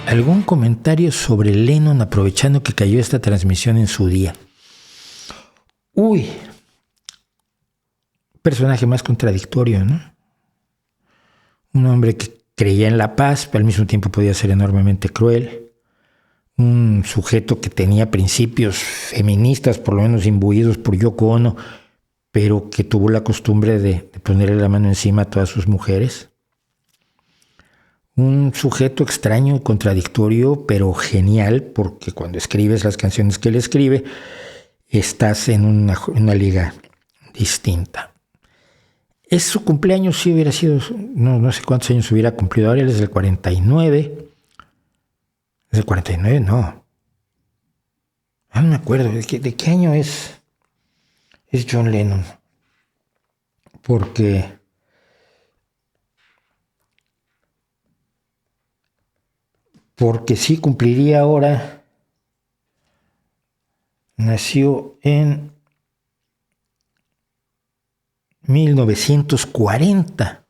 ¿Algún comentario sobre Lennon aprovechando que cayó esta transmisión en su día? Uy, personaje más contradictorio, ¿no? Un hombre que creía en la paz, pero al mismo tiempo podía ser enormemente cruel. Un sujeto que tenía principios feministas, por lo menos imbuidos por Yoko Ono, pero que tuvo la costumbre de ponerle la mano encima a todas sus mujeres. Un sujeto extraño y contradictorio, pero genial, porque cuando escribes las canciones que él escribe, estás en una liga distinta. Es su cumpleaños, sí hubiera sido, no sé cuántos años hubiera cumplido ahora, él es del 49. ¿Es del 49? No. No me acuerdo, ¿de qué año es John Lennon? Porque sí cumpliría ahora. Nació en 1940.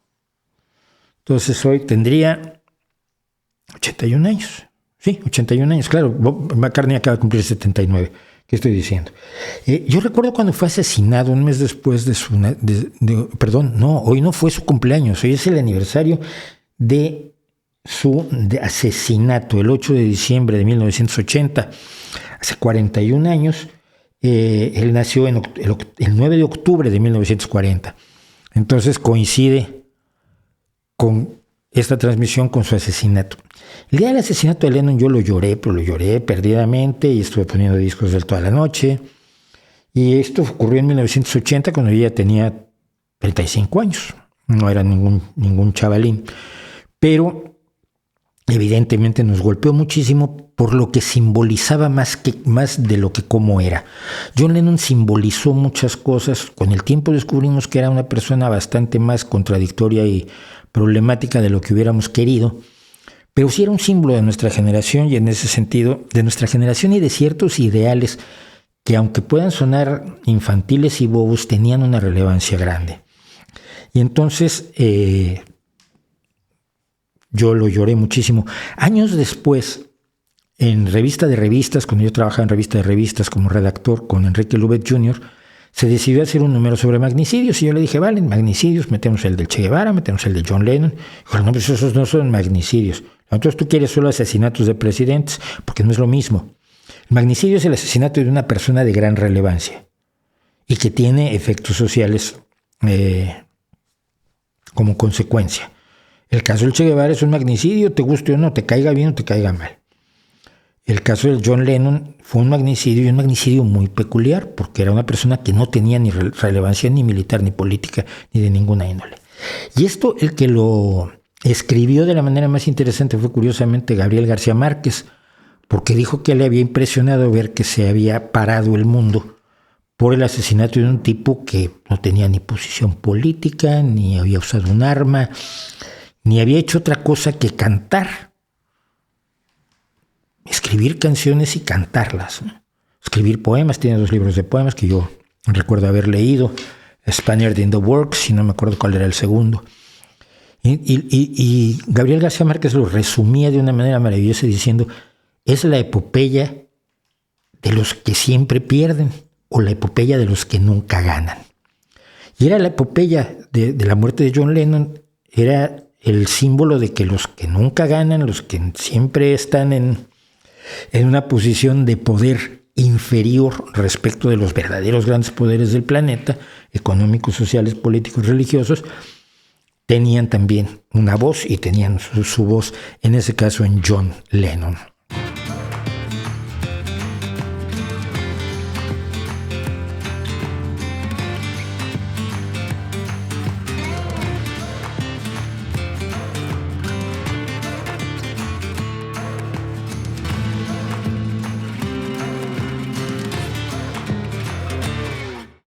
Entonces hoy tendría 81 años. Sí, 81 años, claro. Bob McCartney acaba de cumplir 79. ¿Qué estoy diciendo? Yo recuerdo cuando fue asesinado un mes después de su... hoy no fue su cumpleaños, hoy es el aniversario de su asesinato, el 8 de diciembre de 1980, hace 41 años. Él nació el 9 de octubre de 1940. Entonces coincide con esta transmisión con su asesinato. El día del asesinato de Lennon yo lo lloré, pero lo lloré perdidamente y estuve poniendo discos de él toda la noche. Y esto ocurrió en 1980 cuando yo ya tenía 35 años. No era ningún chavalín. Pero evidentemente nos golpeó muchísimo por lo que simbolizaba más de lo que cómo era. John Lennon simbolizó muchas cosas. Con el tiempo descubrimos que era una persona bastante más contradictoria y problemática de lo que hubiéramos querido, pero sí era un símbolo de nuestra generación y en ese sentido de nuestra generación y de ciertos ideales que aunque puedan sonar infantiles y bobos tenían una relevancia grande. Y entonces yo lo lloré muchísimo. Años después, en Revista de Revistas, cuando yo trabajaba en Revista de Revistas como redactor con Enrique Lubeck Jr., se decidió hacer un número sobre magnicidios y yo le dije, vale, magnicidios, metemos el del Che Guevara, metemos el de John Lennon. Dijo, no, pues esos no son magnicidios. Entonces tú quieres solo asesinatos de presidentes, porque no es lo mismo. El magnicidio es el asesinato de una persona de gran relevancia y que tiene efectos sociales como consecuencia. El caso del Che Guevara es un magnicidio, te guste o no, te caiga bien o te caiga mal. El caso de John Lennon fue un magnicidio y un magnicidio muy peculiar porque era una persona que no tenía ni relevancia ni militar, ni política, ni de ninguna índole. Y esto, el que lo escribió de la manera más interesante fue curiosamente Gabriel García Márquez, porque dijo que le había impresionado ver que se había parado el mundo por el asesinato de un tipo que no tenía ni posición política, ni había usado un arma, ni había hecho otra cosa que cantar. Escribir canciones y cantarlas, ¿no? Escribir poemas, tiene 2 libros de poemas que yo recuerdo haber leído, Spaniard in the Works, y no me acuerdo cuál era el segundo. Y Gabriel García Márquez lo resumía de una manera maravillosa diciendo, es la epopeya de los que siempre pierden o la epopeya de los que nunca ganan. Y era la epopeya de la muerte de John Lennon, era el símbolo de que los que nunca ganan, los que siempre están en una posición de poder inferior respecto de los verdaderos grandes poderes del planeta, económicos, sociales, políticos, religiosos, tenían también una voz y tenían su voz, en ese caso en John Lennon.